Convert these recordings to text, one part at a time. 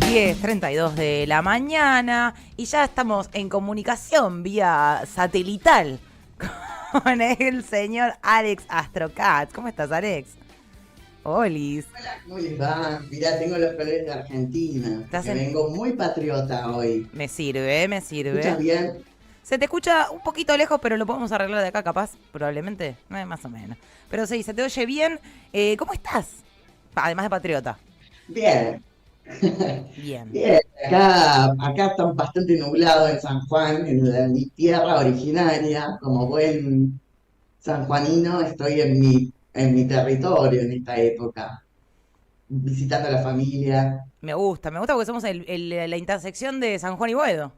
10:32 de la mañana y ya estamos en comunicación vía satelital con el señor Alex Astrocat. ¿Cómo estás, Alex? Olis. Hola, ¿cómo les va? Mirá, tengo los colores de Argentina, ¿Estás porque en...? vengo muy patriota hoy. Me sirve, me ¿Escuchas sirve. bien? Se te escucha un poquito lejos, pero lo podemos arreglar de acá, capaz, probablemente. Más o menos. Pero sí, se te oye bien. ¿Cómo estás? Además de patriota. Bien. Bien. Bien, acá está bastante nublado en San Juan, en mi tierra originaria. Como buen sanjuanino, estoy en mi territorio en esta época, visitando a la familia. Me gusta porque somos la intersección de San Juan y Boedo.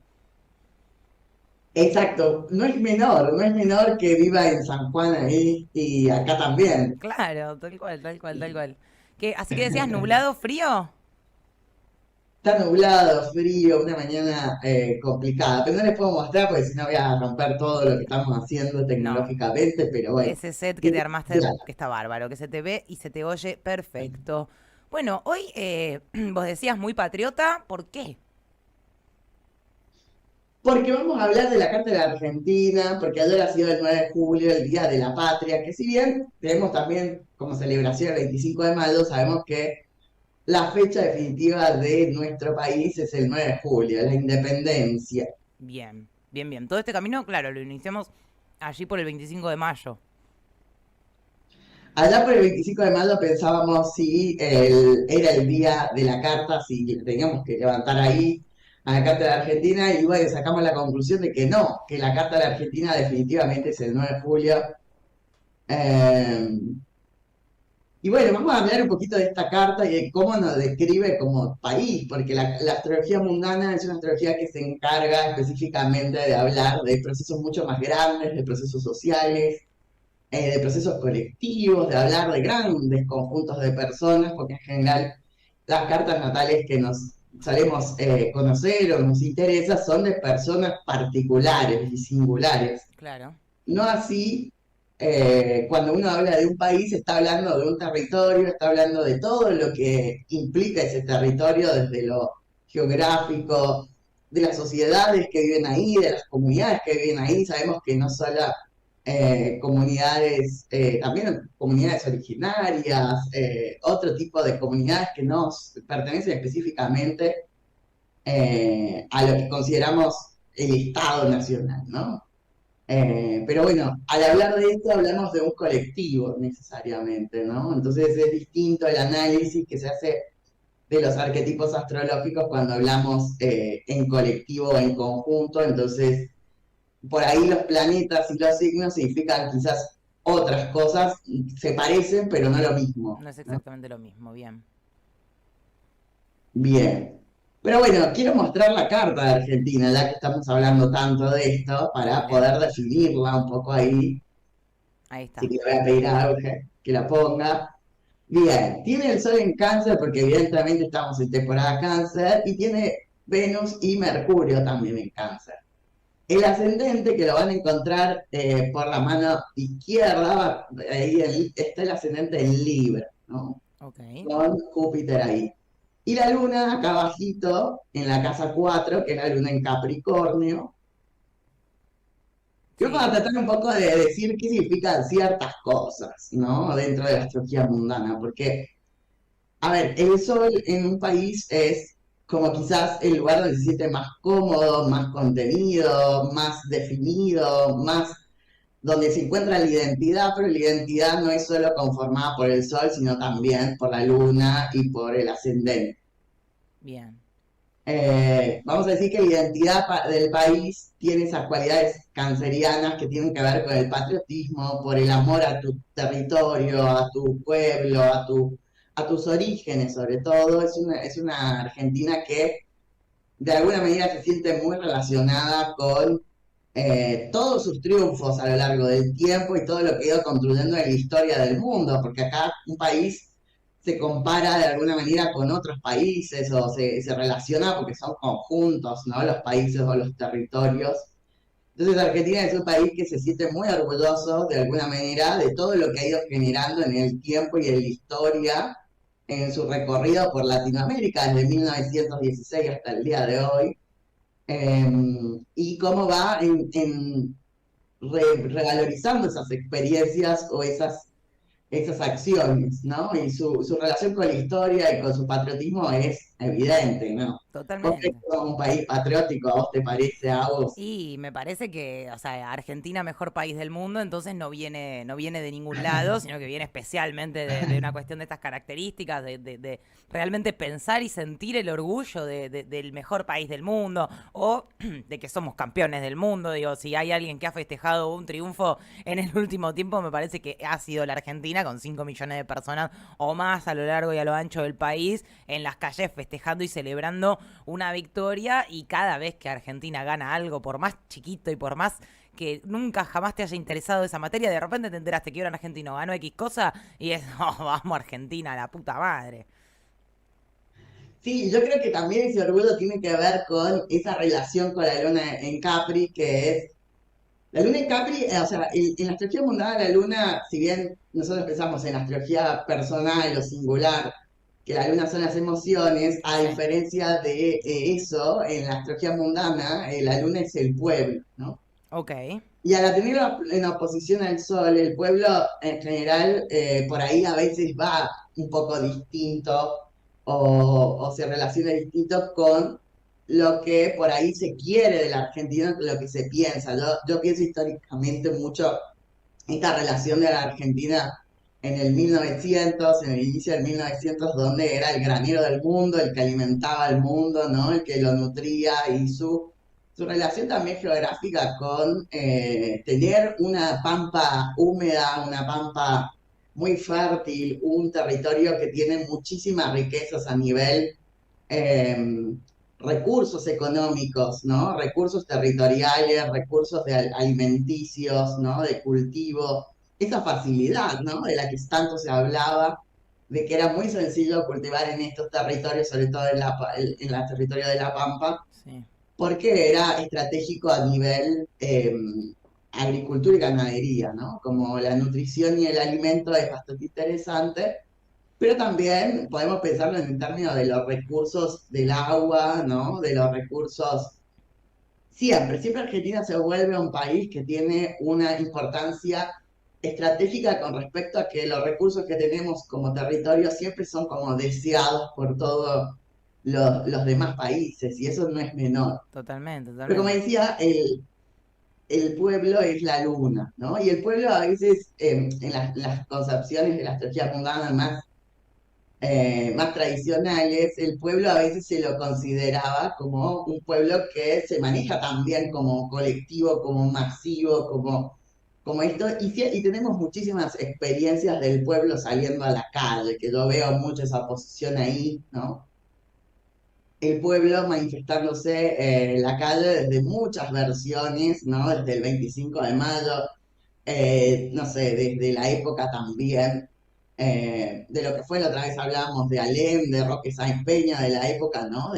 Exacto, no es menor que viva en San Juan ahí y acá también. Claro, tal cual, tal cual, tal cual. Así que decías nublado, frío. Está nublado, frío, una mañana complicada, pero no les puedo mostrar porque si no voy a romper todo lo que estamos haciendo No, tecnológicamente, pero bueno. ese set que te Tiene armaste, ya. que está bárbaro, que se te ve y se te oye perfecto. Bueno, hoy vos decías muy patriota, ¿por qué? Porque vamos a hablar de la Carta de la Argentina, porque ayer ha sido el 9 de julio, el Día de la Patria, que si bien tenemos también como celebración el 25 de mayo, sabemos que la fecha definitiva de nuestro país es el 9 de julio, la independencia. Bien, bien, bien. Todo este camino, claro, lo iniciamos allí por el 25 de mayo. Allá por el 25 de mayo pensábamos si era el día de la carta, si teníamos que levantar ahí a la Carta de la Argentina, y bueno, sacamos la conclusión de que no, que la Carta de la Argentina definitivamente es el 9 de julio. Eh, y bueno, vamos a hablar un poquito de esta carta y de cómo nos describe como país, porque la astrología mundana es una astrología que se encarga específicamente de hablar de procesos mucho más grandes, de procesos sociales, de procesos colectivos, de hablar de grandes conjuntos de personas, porque en general las cartas natales que nos solemos conocer o nos interesa son de personas particulares y singulares. Claro. No así cuando uno habla de un país, está hablando de un territorio, está hablando de todo lo que implica ese territorio, desde lo geográfico, de las sociedades que viven ahí, de las comunidades que viven ahí. Sabemos que no solo comunidades, también comunidades originarias, otro tipo de comunidades que nos pertenecen específicamente a lo que consideramos el Estado Nacional, ¿no? Pero bueno, al hablar de esto hablamos de un colectivo necesariamente, ¿no? Entonces es distinto el análisis que se hace de los arquetipos astrológicos cuando hablamos en colectivo o en conjunto. Entonces por ahí los planetas y los signos significan quizás otras cosas, se parecen, pero no lo mismo, No es ¿no? exactamente lo mismo, bien. Bien. Pero bueno, quiero mostrar la carta de Argentina, ya que estamos hablando tanto de esto, para Dale, poder definirla un poco ahí. ahí Así está. que le voy a pedir a Auge que la ponga. Bien, tiene el Sol en Cáncer, porque evidentemente estamos en temporada Cáncer, y tiene Venus y Mercurio también en Cáncer. El ascendente, que lo van a encontrar por la mano izquierda, ahí está el ascendente en Libra, ¿no? Ok. Con Júpiter ahí. Y la luna acá abajito, en la casa 4, que es la luna en Capricornio. Y vamos a Sí, tratar un poco de decir qué significan ciertas cosas, ¿no? Dentro de la astrología mundana, porque, a ver, el sol en un país es como quizás el lugar donde se siente más cómodo, más contenido, más definido, más donde se encuentra la identidad, pero la identidad no es solo conformada por el sol, sino también por la luna y por el ascendente. bien. Vamos a decir que la identidad del país tiene esas cualidades cancerianas que tienen que ver con el patriotismo, por el amor a tu territorio, a tu pueblo, a tus orígenes sobre todo. Es una Argentina que de alguna manera se siente muy relacionada con todos sus triunfos a lo largo del tiempo y todo lo que ha ido construyendo en la historia del mundo, porque acá un país se compara de alguna manera con otros países o se relaciona porque son conjuntos, ¿no? Los países o los territorios. Entonces Argentina es un país que se siente muy orgulloso de alguna manera de todo lo que ha ido generando en el tiempo y en la historia en su recorrido por Latinoamérica desde 1916 hasta el día de hoy, y cómo va revalorizando esas experiencias o esas acciones, ¿no? Y su relación con la historia y con su patriotismo es evidente, ¿no? ¿Vos crees Totalmente. que somos un país patriótico? ¿A vos te parece, a vos? Y me parece que, o sea, Argentina mejor país del mundo, entonces no viene de ningún lado, sino que viene especialmente de una cuestión de estas características, de realmente pensar y sentir el orgullo del mejor país del mundo, o de que somos campeones del mundo. Digo, si hay alguien que ha festejado un triunfo en el último tiempo, me parece que ha sido la Argentina, con 5 millones de personas o más a lo largo y a lo ancho del país, en las calles festejando y celebrando una victoria. Y cada vez que Argentina gana algo, por más chiquito y por más que nunca jamás te haya interesado esa materia, de repente te enteraste que ahora un argentino ganó X cosa y es, oh, vamos Argentina, la puta madre. Sí, yo creo que también ese orgullo tiene que ver con esa relación con la luna en Capri, que es, la luna en Capri, o sea, en la astrología mundana la luna, si bien nosotros pensamos en la astrología personal o singular, que la luna son las emociones, a Sí. diferencia de eso, en la astrología mundana, la luna es el pueblo, ¿no? Ok. Y al tener en oposición al sol, el pueblo en general por ahí a veces va un poco distinto o se relaciona distinto con lo que por ahí se quiere de la Argentina, lo que se piensa. Yo pienso históricamente mucho esta relación de la Argentina en el 1900, en el inicio del 1900, donde era el granero del mundo, el que alimentaba al mundo, ¿no? El que lo nutría y su relación también geográfica con tener una pampa húmeda, una pampa muy fértil, un territorio que tiene muchísimas riquezas a nivel eh, recursos económicos, ¿no? Recursos territoriales, recursos alimenticios, ¿no? De cultivo, esa facilidad, ¿no? De la que tanto se hablaba, de que era muy sencillo cultivar en estos territorios, sobre todo en el territorio de La Pampa, Sí. porque era estratégico a nivel agricultura y ganadería, ¿no? Como la nutrición y el alimento es bastante interesante, pero también podemos pensarlo en términos de los recursos del agua, ¿no? De los recursos. Siempre Argentina se vuelve un país que tiene una importancia estratégica con respecto a que los recursos que tenemos como territorio siempre son como deseados por todos los demás países, y eso no es menor. Totalmente, Pero como totalmente. decía, el pueblo es la luna, ¿no? Y el pueblo a veces, en las concepciones de la astrología mundana más tradicionales, el pueblo a veces se lo consideraba como un pueblo que se maneja también como colectivo, como masivo, como esto, y tenemos muchísimas experiencias del pueblo saliendo a la calle, que yo veo mucho esa posición ahí, ¿no? El pueblo manifestándose en la calle desde muchas versiones, ¿no? Desde el 25 de mayo, no sé, desde la época también, de lo que fue la otra vez hablábamos de Alem, de Roque Sáenz Peña, de la época, ¿no?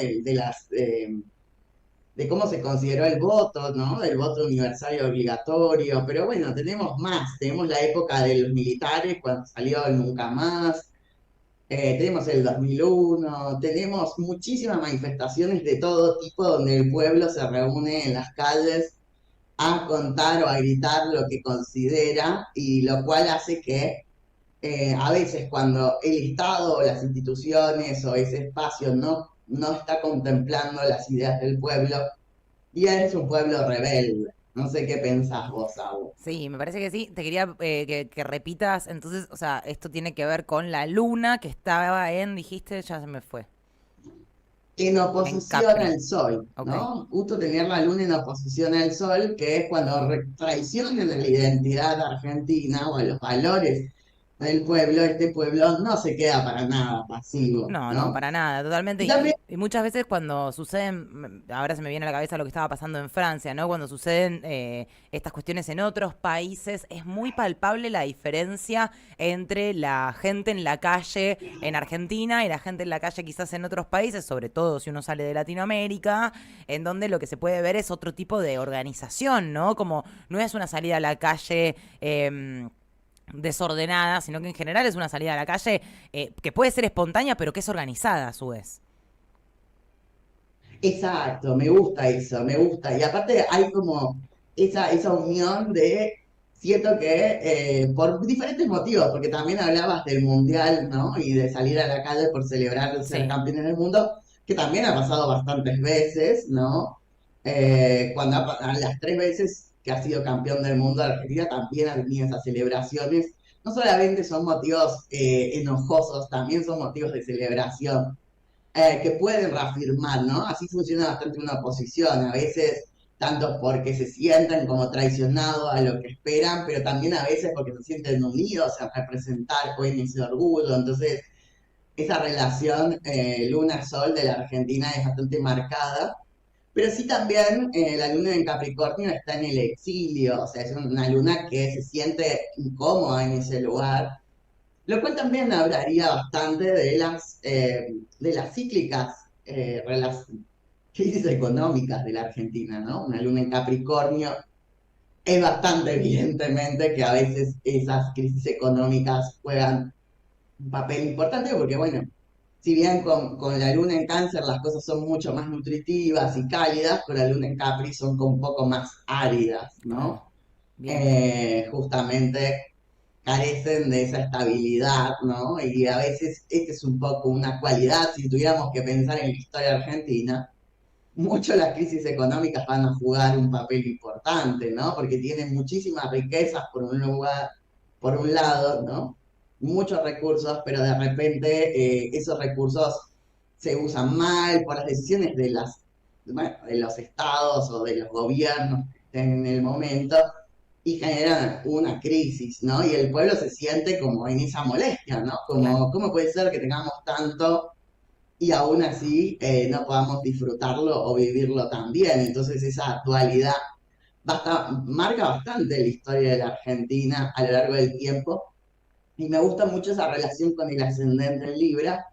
De cómo se consideró el voto, ¿no? Del voto universal y obligatorio, pero bueno, tenemos más, tenemos la época de los militares, cuando salió el Nunca Más, tenemos el 2001, tenemos muchísimas manifestaciones de todo tipo donde el pueblo se reúne en las calles a contar o a gritar lo que considera, y lo cual hace que a veces cuando el Estado o las instituciones o ese espacio no está contemplando las ideas del pueblo, y es un pueblo rebelde. No sé qué pensás vos, Abu. Sí, me parece que sí. Te quería que repitas, entonces, o sea, esto tiene que ver con la luna que estaba en, dijiste, ya se me fue, En en oposición Capri. al sol, Ok. ¿no? Justo tener la luna en oposición al sol, que es cuando traicionan la identidad argentina o los valores del pueblo, este pueblo no se queda para nada pasivo, No, no, ¿no? para nada, totalmente. Y también Y muchas veces cuando suceden, ahora se me viene a la cabeza lo que estaba pasando en Francia, ¿no? Cuando suceden estas cuestiones en otros países, es muy palpable la diferencia entre la gente en la calle en Argentina y la gente en la calle quizás en otros países, sobre todo si uno sale de Latinoamérica, en donde lo que se puede ver es otro tipo de organización, ¿no? Como no es una salida a la calle. desordenada, sino que en general es una salida a la calle que puede ser espontánea, pero que es organizada a su vez. Exacto, me gusta eso, me gusta. Y aparte hay como esa unión de, siento que por diferentes motivos, porque también hablabas del mundial, ¿no? Y de salir a la calle por celebrar el ser Sí, campeones del mundo, que también ha pasado bastantes veces, ¿no? Cuando a las 3 veces que ha sido campeón del mundo Argentina, también ha tenido esas celebraciones. No solamente son motivos enojosos, también son motivos de celebración que pueden reafirmar, ¿no? Así funciona bastante una oposición, a veces tanto porque se sienten como traicionados a lo que esperan, pero también a veces porque se sienten unidos a representar o en ese orgullo. Entonces, esa relación luna-sol de la Argentina es bastante marcada. Pero sí también la luna en Capricornio está en el exilio, o sea, es una luna que se siente incómoda en ese lugar, lo cual también hablaría bastante de las cíclicas crisis económicas de la Argentina, ¿no? Una luna en Capricornio es bastante evidentemente que a veces esas crisis económicas juegan un papel importante porque, bueno, si bien con la luna en Cáncer las cosas son mucho más nutritivas y cálidas, con la luna en Capri son un poco más áridas, claro. ¿no? Bien. Justamente carecen de esa estabilidad, ¿no? Y a veces esta es un poco una cualidad, si tuviéramos que pensar en la historia argentina, mucho las crisis económicas van a jugar un papel importante, ¿no? Porque tienen muchísimas riquezas por un lugar, por un lado, ¿no? Muchos recursos, pero de repente esos recursos se usan mal por las decisiones de bueno, de los estados o de los gobiernos que estén en el momento y generan una crisis, ¿no? Y el pueblo se siente como en esa molestia, ¿no? Claro. Como, ¿cómo puede ser que tengamos tanto y aún así no podamos disfrutarlo o vivirlo tan bien? Entonces esa dualidad marca bastante la historia de la Argentina a lo largo del tiempo y me gusta mucho esa relación con el ascendente en Libra,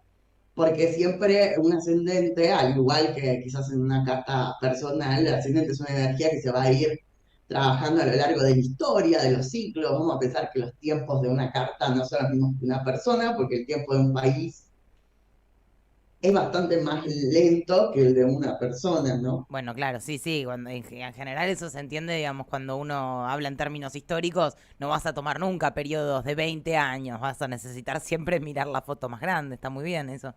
porque siempre un ascendente, al igual que quizás en una carta personal, el ascendente es una energía que se va a ir trabajando a lo largo de la historia, de los ciclos. Vamos a pensar que los tiempos de una carta no son los mismos que una persona, porque el tiempo de un país es bastante más lento que el de una persona, ¿no? Bueno, claro, sí, sí. En general eso se entiende, digamos, cuando uno habla en términos históricos, no vas a tomar nunca periodos de 20 años, vas a necesitar siempre mirar la foto más grande, está muy bien eso.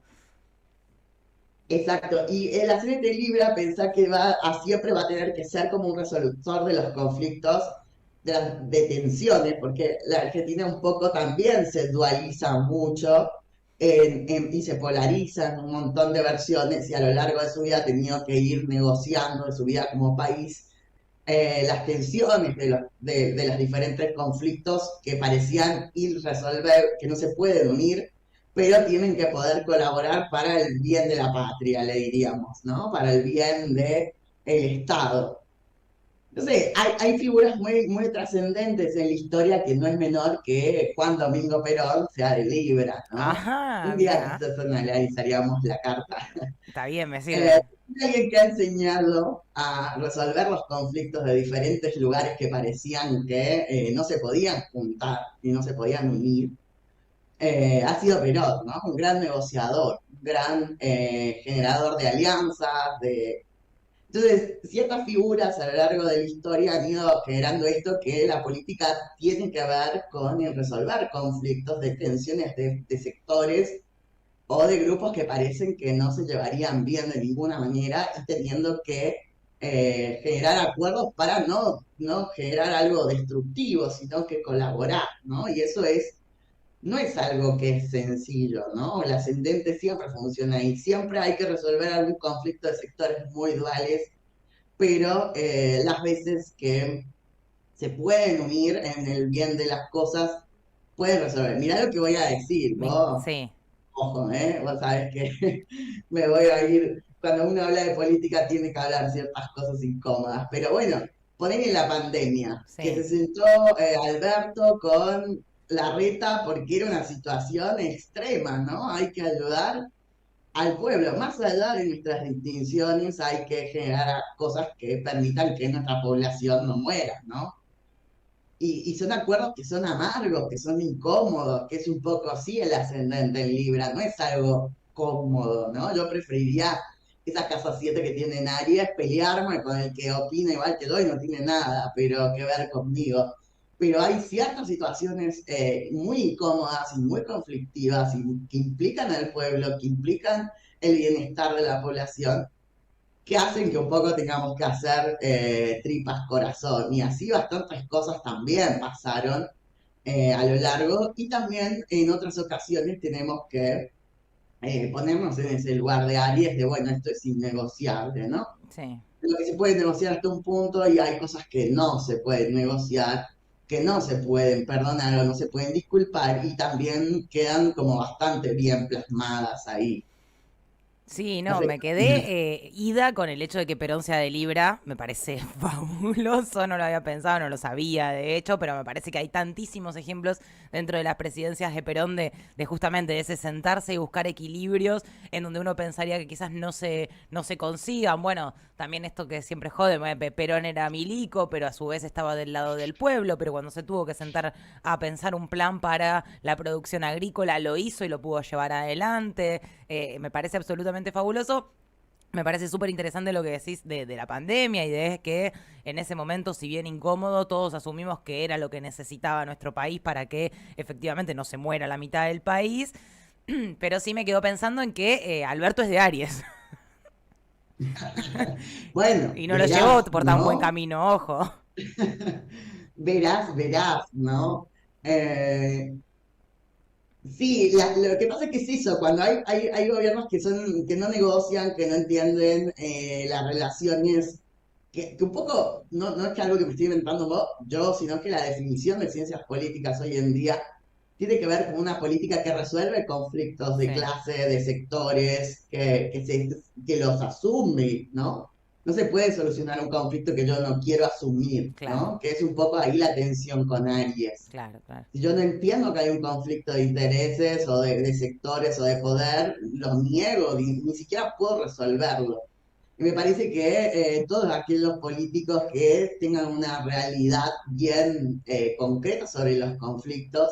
Exacto, y el ascendente Libra pensar que siempre va a tener que ser como un resolutor de los conflictos, de las de tensiones, porque la Argentina un poco también se dualiza mucho y se polariza en un montón de versiones y a lo largo de su vida ha tenido que ir negociando de su vida como país las tensiones de los diferentes conflictos que parecían ir resolver, que no se pueden unir, pero tienen que poder colaborar para el bien de la patria, le diríamos, ¿no? Para el bien del Estado. Entonces, hay figuras muy trascendentes en la historia que no es menor que Juan Domingo Perón sea de Libra, ¿no? Ajá, Un día mira, nosotros analizaríamos la carta. está bien, me Eh, sirve. alguien que ha enseñado a resolver los conflictos de diferentes lugares que parecían que no se podían juntar y no se podían unir, ha sido Perón, ¿no? Un gran negociador, un gran generador de alianzas, de... Entonces, ciertas figuras a lo largo de la historia han ido generando esto que la política tiene que ver con el resolver conflictos de tensiones de sectores o de grupos que parecen que no se llevarían bien de ninguna manera y teniendo que generar acuerdos para no generar algo destructivo, sino que colaborar, ¿no? Y eso no es algo que es sencillo, ¿no? El ascendente siempre funciona ahí, siempre hay que resolver algún conflicto de sectores muy duales, pero las veces que se pueden unir en el bien de las cosas, pueden resolver. Mirá lo que voy a decir, vos. Sí, Ojo, vos sabés que me voy a ir, cuando uno habla de política tiene que hablar ciertas cosas incómodas, pero bueno, ponen en la pandemia, que sí. se sentó Alberto con la reta porque era una situación extrema, ¿no? Hay que ayudar al pueblo, más allá de nuestras distinciones, hay que generar cosas que permitan que nuestra población no muera, ¿no? y son acuerdos que son amargos, que son incómodos, que es un poco así el ascendente en Libra, no es algo cómodo, ¿no? Yo preferiría esa casa 7 que tiene Aries, pelearme con el que opina igual que yo y no tiene nada pero que ver conmigo. Pero hay ciertas situaciones muy incómodas y muy conflictivas y que implican al pueblo, que implican el bienestar de la población, que hacen que un poco tengamos que hacer tripas corazón. Y así bastantes cosas también pasaron a lo largo y también en otras ocasiones tenemos que ponernos en ese lugar de Aries de, bueno, esto es innegociable, ¿no? Sí. Lo que se puede negociar hasta un punto y hay cosas que no se pueden negociar, que no se pueden perdonar o no se pueden disculpar y también quedan como bastante bien plasmadas ahí. Sí, No no, sé. me quedé ida con el hecho de que Perón sea de Libra, me parece fabuloso, no lo había pensado, no lo sabía de hecho, pero me parece que hay tantísimos ejemplos dentro de las presidencias de Perón de justamente de ese sentarse y buscar equilibrios en donde uno pensaría que quizás no se consigan. Bueno, también esto que siempre jode, Perón era milico, pero a su vez estaba del lado del pueblo, pero cuando se tuvo que sentar a pensar un plan para la producción agrícola, lo hizo y lo pudo llevar adelante. Me parece absolutamente fabuloso. Me parece súper interesante lo que decís de la pandemia y de que en ese momento, si bien incómodo, todos asumimos que era lo que necesitaba nuestro país para que efectivamente no se muera la mitad del país. Pero sí me quedo pensando en que Alberto es de Aries Bueno, y no lo llevó verás, por tan buen ¿no? camino, ojo. Verás, ¿no? Eh, sí, lo que pasa es que es eso, cuando hay gobiernos que no negocian, que no entienden las relaciones, que un poco, no es que algo que me estoy inventando yo, sino que la definición de ciencias políticas hoy en día tiene que ver con una política que resuelve conflictos de Sí, clase, de sectores, que los asume, ¿no? No se puede solucionar un conflicto que yo no quiero asumir, claro, ¿no? Que es un poco ahí la tensión con Aries. claro, claro. Si yo no entiendo que hay un conflicto de intereses o de sectores o de poder, lo niego, ni siquiera puedo resolverlo. Y me parece que todos aquellos políticos que tengan una realidad bien concreta sobre los conflictos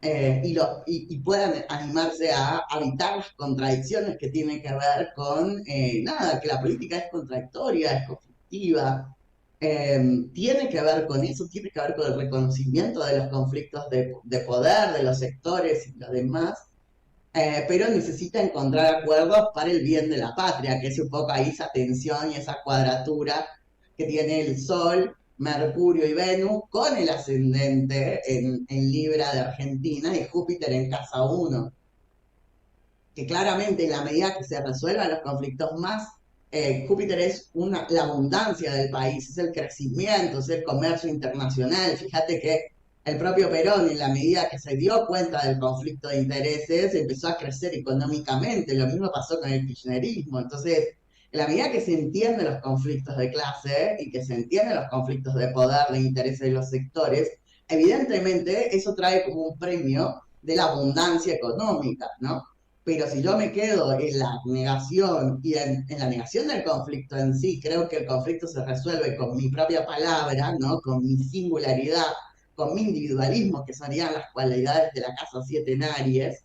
y puedan animarse a evitar las contradicciones que tienen que ver con, nada, que la política es contradictoria, es conflictiva, tiene que ver con eso, tiene que ver con el reconocimiento de los conflictos de poder, de los sectores y lo demás, pero necesita encontrar acuerdos para el bien de la patria, que es un poco ahí esa tensión y esa cuadratura que tiene el Sol, Mercurio y Venus con el ascendente en Libra de Argentina y Júpiter en casa uno, que claramente en la medida que se resuelvan los conflictos más, Júpiter es la abundancia del país, es el crecimiento, es el comercio internacional. Fíjate que el propio Perón, en la medida que se dio cuenta del conflicto de intereses, empezó a crecer económicamente. Lo mismo pasó con el kirchnerismo. Entonces, en la medida que se entienden los conflictos de clase y que se entienden los conflictos de poder, de intereses de los sectores, evidentemente eso trae como un premio de la abundancia económica, ¿no? Pero si yo me quedo en la negación y en la negación del conflicto en sí, creo que el conflicto se resuelve con mi propia palabra, ¿no? Con mi singularidad, con mi individualismo, que serían las cualidades de la casa 7 en Aries.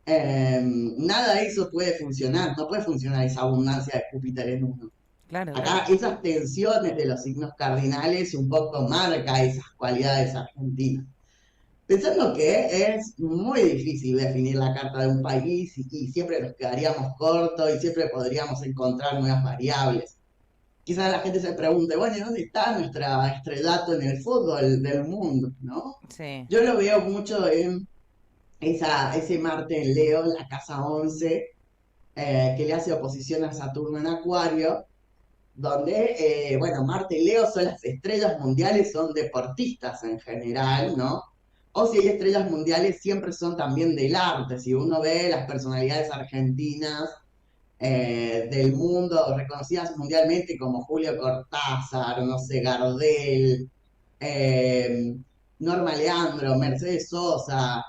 Nada de eso puede funcionar, no puede funcionar esa abundancia de Júpiter en uno. Claro, claro. Acá esas tensiones de los signos cardinales un poco marca esas cualidades argentinas. Pensando que es muy difícil definir la carta de un país y siempre nos quedaríamos cortos y siempre podríamos encontrar nuevas variables. Quizás la gente se pregunte, bueno, ¿y dónde está nuestra estrellato en el fútbol del mundo? ¿No? Sí. Yo lo veo mucho en ese Marte en Leo, en la casa 11, que le hace oposición a Saturno en Acuario, donde, bueno, Marte y Leo son las estrellas mundiales, son deportistas en general, ¿no? O si hay estrellas mundiales, siempre son también del arte. Si uno ve las personalidades argentinas del mundo, reconocidas mundialmente como Julio Cortázar, no sé, Gardel, eh, Norma Leandro, Mercedes Sosa,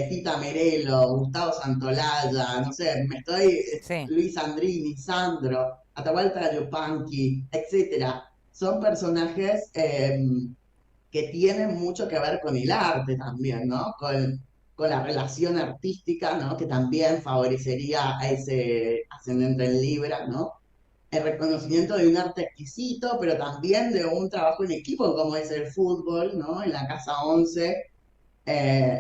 Tita Merelo, Gustavo Santolaya, no sé, Sí. Luis Andrini, Sandro, Atahualpa Yupanqui, etcétera. Son personajes que tienen mucho que ver con el arte también, ¿no? Con la relación artística, ¿no? Que también favorecería a ese ascendente en Libra, ¿no? El reconocimiento de un arte exquisito, pero también de un trabajo en equipo como es el fútbol, ¿no? En la Casa 11,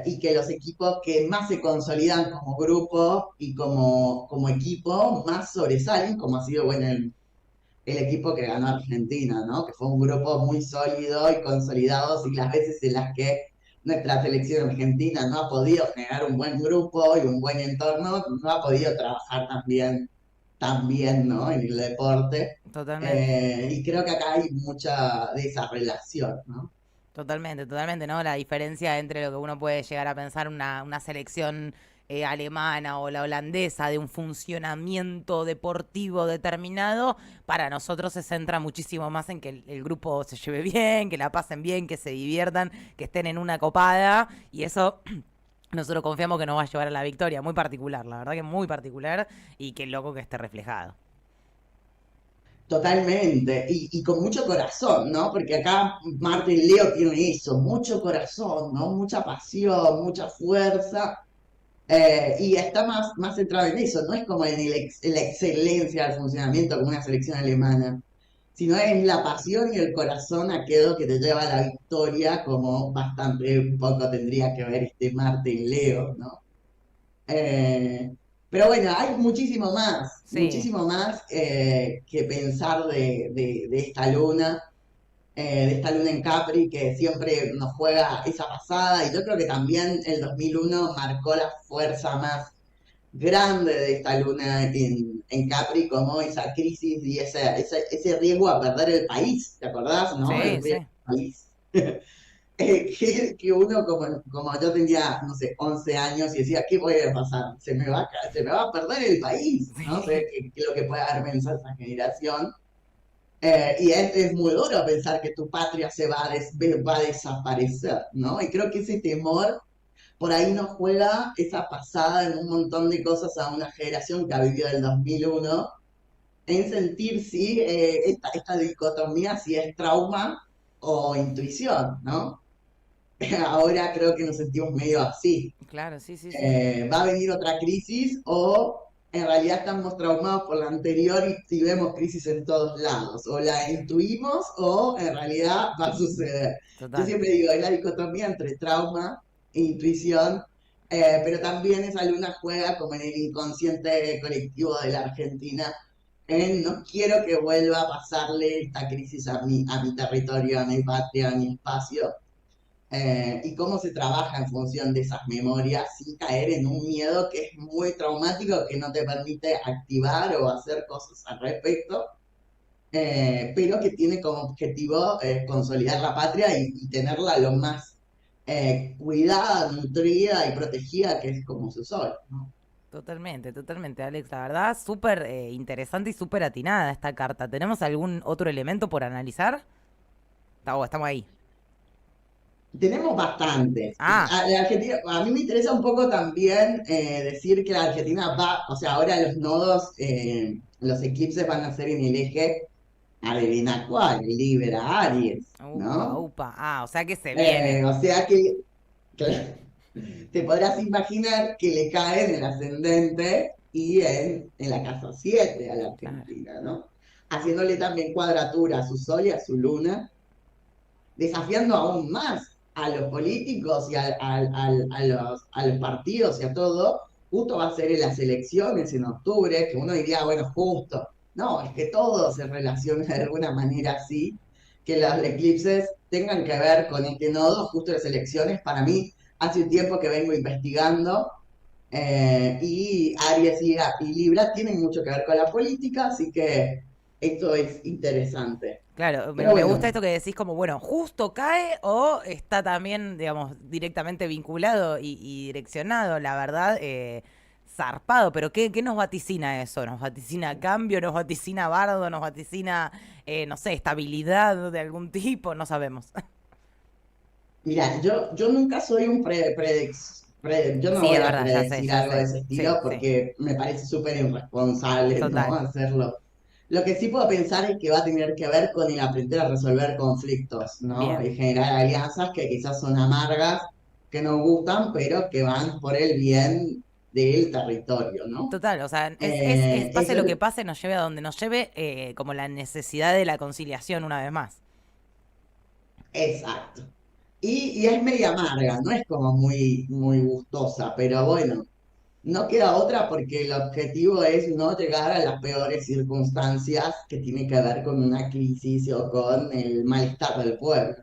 y que los equipos que más se consolidan como grupo y como equipo más sobresalen, como ha sido, bueno, el equipo que ganó Argentina, ¿no? Que fue un grupo muy sólido y consolidado, y las veces en las que nuestra selección argentina no ha podido generar un buen grupo y un buen entorno, no ha podido trabajar también, ¿no? En el deporte. Totalmente. Y creo que acá hay mucha de esa relación, ¿no? Totalmente, totalmente, ¿no? La diferencia entre lo que uno puede llegar a pensar una selección alemana o la holandesa de un funcionamiento deportivo determinado, para nosotros se centra muchísimo más en que el grupo se lleve bien, que la pasen bien, que se diviertan, que estén en una copada, y eso nosotros confiamos que nos va a llevar a la victoria. Muy particular, la verdad que muy particular, y qué loco que esté reflejado. Totalmente, y con mucho corazón, ¿no? Porque acá Martín Leo tiene eso, mucho corazón, ¿no? Mucha pasión, mucha fuerza, y está más centrado en eso, no es como en la excelencia del funcionamiento como una selección alemana, sino en la pasión y el corazón aquello que te lleva a la victoria, como bastante un poco tendría que ver este Martín Leo, ¿no? Eh, pero bueno, hay Sí, muchísimo más que pensar de esta luna en Capri, que siempre nos juega esa pasada, y yo creo que también el 2001 marcó la fuerza más grande de esta luna en Capri, como esa crisis y ese riesgo a perder el país, ¿te acordás, no? El sí, riesgo sí. al país. Que uno como yo tenía, no sé, 11 años y decía, ¿qué puede pasar? Se me va a perder el país, no sé Sí, qué es lo que puede haber pensado esa generación. Y es muy duro pensar que tu patria va a desaparecer, ¿no? Y creo que ese temor por ahí nos juega esa pasada en un montón de cosas a una generación que ha vivido el 2001, en sentir si esta dicotomía, si es trauma o intuición, ¿no? Ahora creo que nos sentimos medio así. claro, sí, sí, sí. Va a venir otra crisis o en realidad estamos traumados por la anterior y vemos crisis en todos lados. O la intuimos o en realidad va a suceder. Yo Total. siempre digo, es la dicotomía entre trauma e intuición, pero también esa luna juega como en el inconsciente colectivo de la Argentina. No quiero que vuelva a pasarle esta crisis a mi territorio, a mi patria, a mi espacio, y cómo se trabaja en función de esas memorias sin caer en un miedo que es muy traumático, que no te permite activar o hacer cosas al respecto, pero que tiene como objetivo consolidar la patria y tenerla lo más cuidada, nutrida y protegida que es como su sol, ¿no? Totalmente, totalmente, Alex. La verdad, súper interesante y súper atinada esta carta. ¿Tenemos algún otro elemento por analizar? Estamos ahí. Tenemos bastantes. Ah, La Argentina, a mí me interesa un poco también decir que la Argentina va, o sea, ahora los nodos, los eclipses van a ser en el eje, adivina cuál, Libra Aries, upa, ¿no? upa. Ah, o sea que se viene. O sea que te podrás imaginar que le cae en el ascendente y en la casa 7 a la Claro. Argentina, ¿no? Haciéndole también cuadratura a su sol y a su luna, desafiando aún más a los políticos y a los partidos y a todo. Justo va a ser en las elecciones en octubre, que uno diría, bueno, justo. No, es que todo se relaciona de alguna manera así, que los eclipses tengan que ver con este nodo, justo las elecciones. Para mí, hace un tiempo que vengo investigando, y Aries y Libra tienen mucho que ver con la política, así que esto es interesante. Claro, Pero me gusta bueno, esto que decís como, bueno, justo cae o está también, digamos, directamente vinculado y direccionado, la verdad, zarpado. Pero ¿qué nos vaticina eso? ¿Nos vaticina cambio? ¿Nos vaticina bardo? ¿Nos vaticina, no sé, estabilidad de algún tipo? No sabemos. mira, yo nunca soy un yo no Sí, es voy a verdad, predecir ya algo de sé. ese Sí, estilo sí, porque me parece súper irresponsable, ¿no? total. Hacerlo. Lo que sí puedo pensar es que va a tener que ver con el aprender a resolver conflictos, ¿no? Bien, Y generar alianzas que quizás son amargas, que nos gustan, pero que van por el bien del territorio, ¿no? total, o sea, es pase Eso lo que es pase, nos lleve a donde nos lleve, como la necesidad de la conciliación una vez más. exacto. Y es media amarga, no es como muy, muy gustosa, pero bueno, no queda otra porque el objetivo es no llegar a las peores circunstancias que tiene que ver con una crisis o con el malestar del pueblo.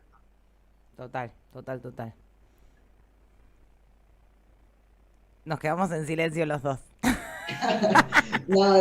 Total, total, total. Nos quedamos en silencio los dos. No,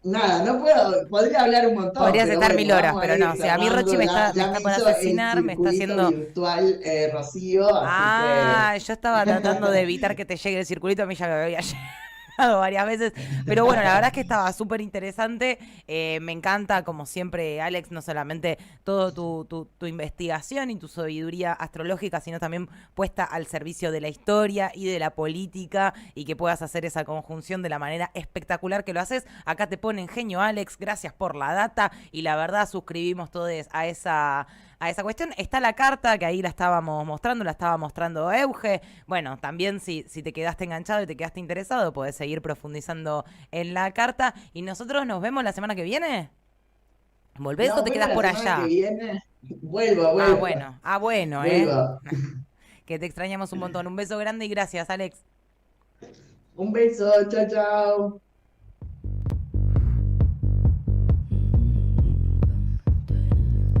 nada, no puedo, podría hablar un montón, Podrías pero estar bueno, 1000 horas, vamos a pero no. ir O sea, a mí Rochi cerrando. Ya, me ya está me por hizo el asesinar, me está circulito haciendo. virtual Rocío, así que Ah, yo estaba tratando de evitar que te llegue el circulito, a mí ya me había llegado varias veces. Pero bueno, la verdad es que estaba súper interesante. Me encanta, como siempre, Alex, no solamente todo tu investigación y tu sabiduría astrológica, sino también puesta al servicio de la historia y de la política y que puedas hacer esa conjunción de la manera espectacular que lo haces. Acá te ponen genio, Alex, gracias por la data y la verdad suscribimos todos a esa cuestión. Está la carta, que ahí la estábamos mostrando, la estaba mostrando Euge. Bueno, también si te quedaste enganchado y te quedaste interesado, podés seguir profundizando en la carta. Y nosotros nos vemos la semana que viene. ¿Volvés o nos te vemos quedás la por semana que allá? viene. Vuelvo, Bueno, vuelvo. que te extrañamos un montón. Un beso grande y gracias, Alex. Un beso, chao, chao.